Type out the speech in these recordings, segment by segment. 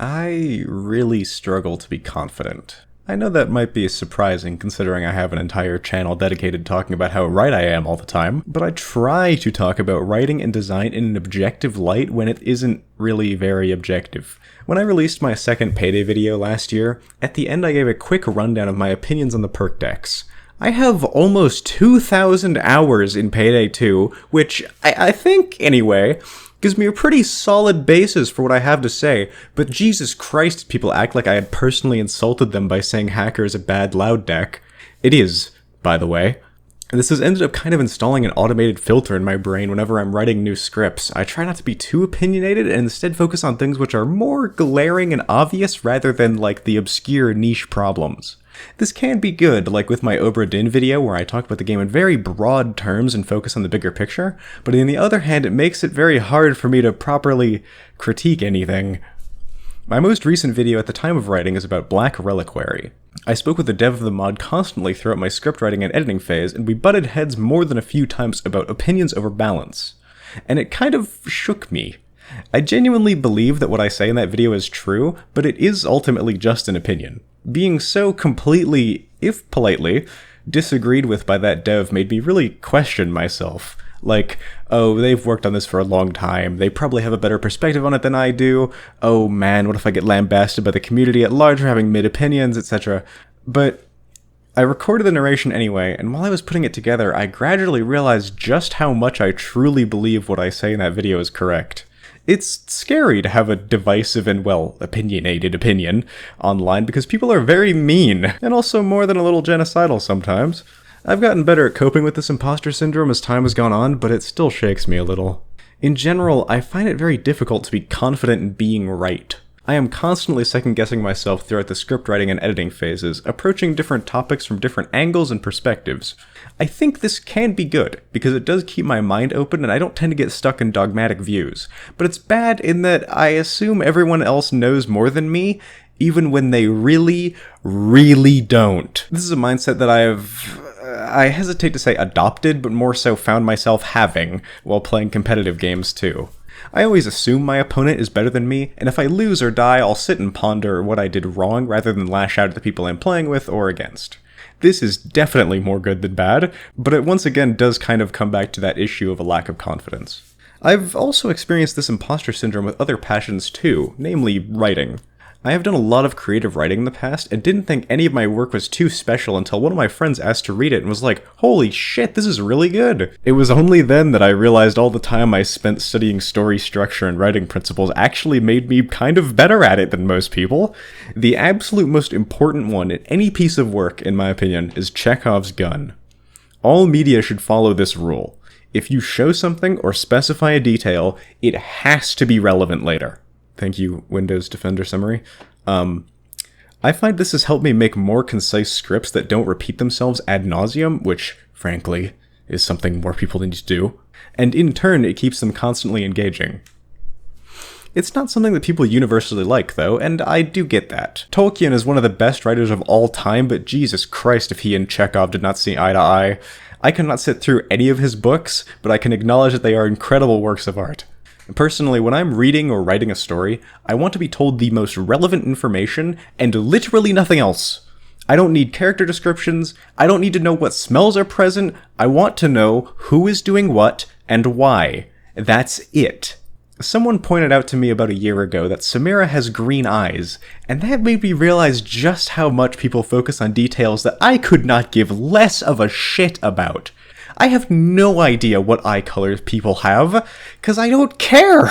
I really struggle to be confident. I know that might be surprising considering I have an entire channel dedicated to talking about how right I am all the time, but I try to talk about writing and design in an objective light when it isn't really very objective. When I released my second Payday video last year, at the end I gave a quick rundown of my opinions on the perk decks. I have almost 2,000 hours in Payday 2, which I think, anyway, gives me a pretty solid basis for what I have to say, but Jesus Christ, people act like I had personally insulted them by saying Hacker is a bad loud deck. It is, by the way. This has ended up kind of installing an automated filter in my brain whenever I'm writing new scripts. I try not to be too opinionated and instead focus on things which are more glaring and obvious rather than like the obscure niche problems. This can be good, like with my Obra Dinn video where I talk about the game in very broad terms and focus on the bigger picture, but on the other hand it makes it very hard for me to properly critique anything. My most recent video at the time of writing is about Black Reliquary. I spoke with the dev of the mod constantly throughout my script writing and editing phase, and we butted heads more than a few times about opinions over balance. And it kind of shook me. I genuinely believe that what I say in that video is true, but it is ultimately just an opinion. Being so completely, if politely, disagreed with by that dev made me really question myself. Like, oh, they've worked on this for a long time, they probably have a better perspective on it than I do, oh man, what if I get lambasted by the community at large for having mid-opinions, etc. But I recorded the narration anyway, and while I was putting it together, I gradually realized just how much I truly believe what I say in that video is correct. It's scary to have a divisive and, well, opinionated opinion online because people are very mean, and also more than a little genocidal sometimes. I've gotten better at coping with this imposter syndrome as time has gone on, but it still shakes me a little. In general, I find it very difficult to be confident in being right. I am constantly second-guessing myself throughout the script writing and editing phases, approaching different topics from different angles and perspectives. I think this can be good, because it does keep my mind open and I don't tend to get stuck in dogmatic views. But it's bad in that I assume everyone else knows more than me, even when they really, really don't. This is a mindset that I hesitate to say adopted, but more so found myself having while playing competitive games too. I always assume my opponent is better than me, and if I lose or die, I'll sit and ponder what I did wrong rather than lash out at the people I'm playing with or against. This is definitely more good than bad, but it once again does kind of come back to that issue of a lack of confidence. I've also experienced this imposter syndrome with other passions too, namely writing. I have done a lot of creative writing in the past and didn't think any of my work was too special until one of my friends asked to read it and was like, holy shit, this is really good. It was only then that I realized all the time I spent studying story structure and writing principles actually made me kind of better at it than most people. The absolute most important one in any piece of work, in my opinion, is Chekov's gun. All media should follow this rule. If you show something or specify a detail, it has to be relevant later. Thank you, Windows Defender Summary. I find this has helped me make more concise scripts that don't repeat themselves ad nauseum, which, frankly, is something more people need to do. And in turn, it keeps them constantly engaging. It's not something that people universally like, though, and I do get that. Tolkien is one of the best writers of all time, but Jesus Christ if he and Chekov did not see eye to eye. I cannot sit through any of his books, but I can acknowledge that they are incredible works of art. Personally, when I'm reading or writing a story, I want to be told the most relevant information and literally nothing else. I don't need character descriptions, I don't need to know what smells are present, I want to know who is doing what and why. That's it. Someone pointed out to me about a year ago that Samira has green eyes, and that made me realize just how much people focus on details that I could not give less of a shit about. I have no idea what eye colors people have, because I don't care.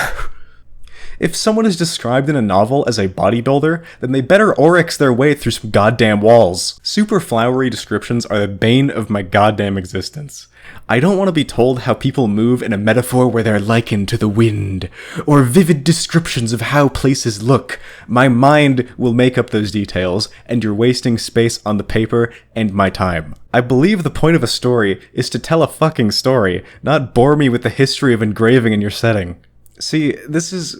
If someone is described in a novel as a bodybuilder, then they better oryx their way through some goddamn walls. Super flowery descriptions are the bane of my goddamn existence. I don't want to be told how people move in a metaphor where they're likened to the wind, or vivid descriptions of how places look. My mind will make up those details, and you're wasting space on the paper and my time. I believe the point of a story is to tell a fucking story, not bore me with the history of engraving in your setting. See, this is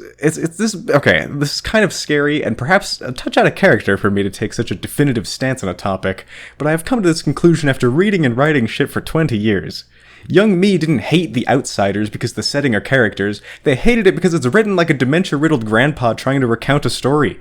kind of scary and perhaps a touch out of character for me to take such a definitive stance on a topic, but I have come to this conclusion after reading and writing shit for 20 years. Young me didn't hate The Outsiders because the setting or characters, they hated it because it's written like a dementia-riddled grandpa trying to recount a story.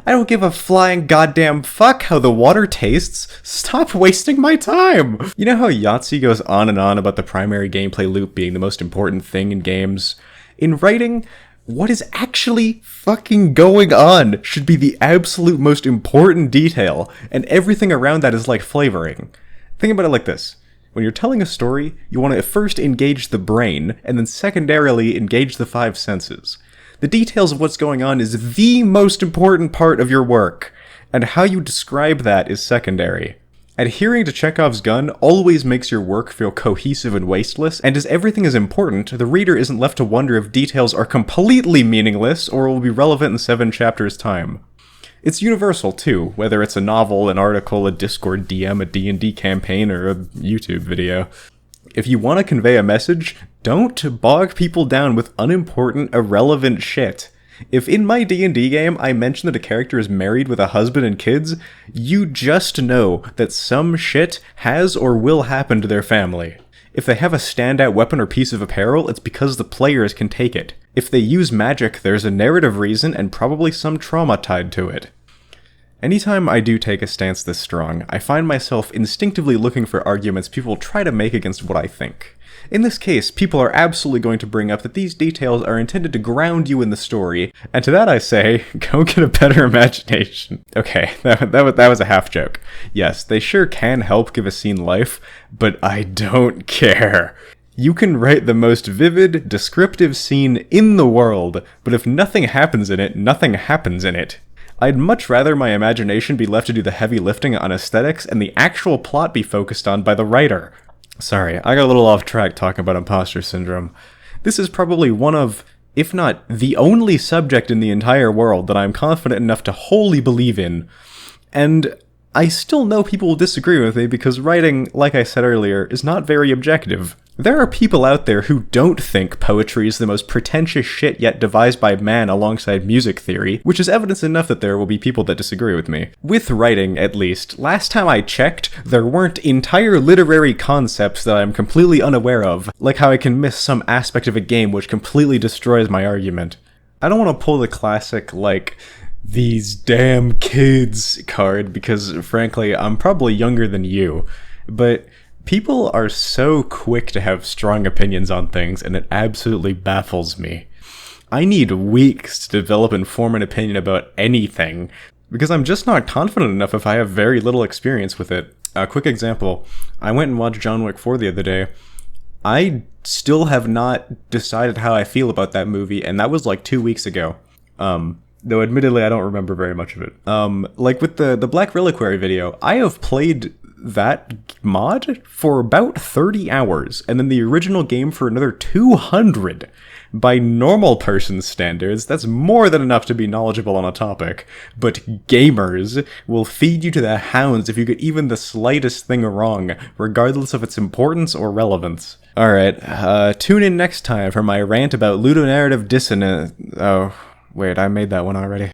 I don't give a flying goddamn fuck how the water tastes. Stop wasting my time! You know how Yahtzee goes on and on about the primary gameplay loop being the most important thing in games? In writing, what is actually fucking going on should be the absolute most important detail, and everything around that is like flavoring. Think about it like this. When you're telling a story, you want to first engage the brain, and then secondarily engage the five senses. The details of what's going on is the most important part of your work, and how you describe that is secondary. Adhering to Chekov's gun always makes your work feel cohesive and wasteless, and as everything is important, the reader isn't left to wonder if details are completely meaningless or will be relevant in 7 chapters' time. It's universal, too, whether it's a novel, an article, a Discord DM, a D&D campaign, or a YouTube video. If you want to convey a message, don't bog people down with unimportant, irrelevant shit. If in my D&D game I mention that a character is married with a husband and kids, you just know that some shit has or will happen to their family. If they have a standout weapon or piece of apparel, it's because the players can take it. If they use magic, there's a narrative reason and probably some trauma tied to it. Anytime I do take a stance this strong, I find myself instinctively looking for arguments people try to make against what I think. In this case, people are absolutely going to bring up that these details are intended to ground you in the story, and to that I say, go get a better imagination. Okay, that was a half joke. Yes, they sure can help give a scene life, but I don't care. You can write the most vivid, descriptive scene in the world, but if nothing happens in it, nothing happens in it. I'd much rather my imagination be left to do the heavy lifting on aesthetics and the actual plot be focused on by the writer. Sorry, I got a little off track talking about imposter syndrome. This is probably one of, if not the only subject in the entire world that I'm confident enough to wholly believe in. And I still know people will disagree with me because writing, like I said earlier, is not very objective. There are people out there who don't think poetry is the most pretentious shit yet devised by man alongside music theory, which is evidence enough that there will be people that disagree with me. With writing, at least, last time I checked, there weren't entire literary concepts that I'm completely unaware of, like how I can miss some aspect of a game which completely destroys my argument. I don't want to pull the classic, like, these damn kids card, because frankly, I'm probably younger than you, but people are so quick to have strong opinions on things, and it absolutely baffles me. I need weeks to develop and form an opinion about anything, because I'm just not confident enough if I have very little experience with it. A quick example, I went and watched John Wick 4 the other day. I still have not decided how I feel about that movie, and that was like 2 weeks ago. Though admittedly I don't remember very much of it. Like with the Black Reliquary video, I have played that mod for about 30 hours, and then the original game for another 200. By normal person's standards, that's more than enough to be knowledgeable on a topic, but gamers will feed you to the hounds if you get even the slightest thing wrong, regardless of its importance or relevance. Alright, tune in next time for my rant about ludonarrative dissonance. Oh, wait, I made that one already.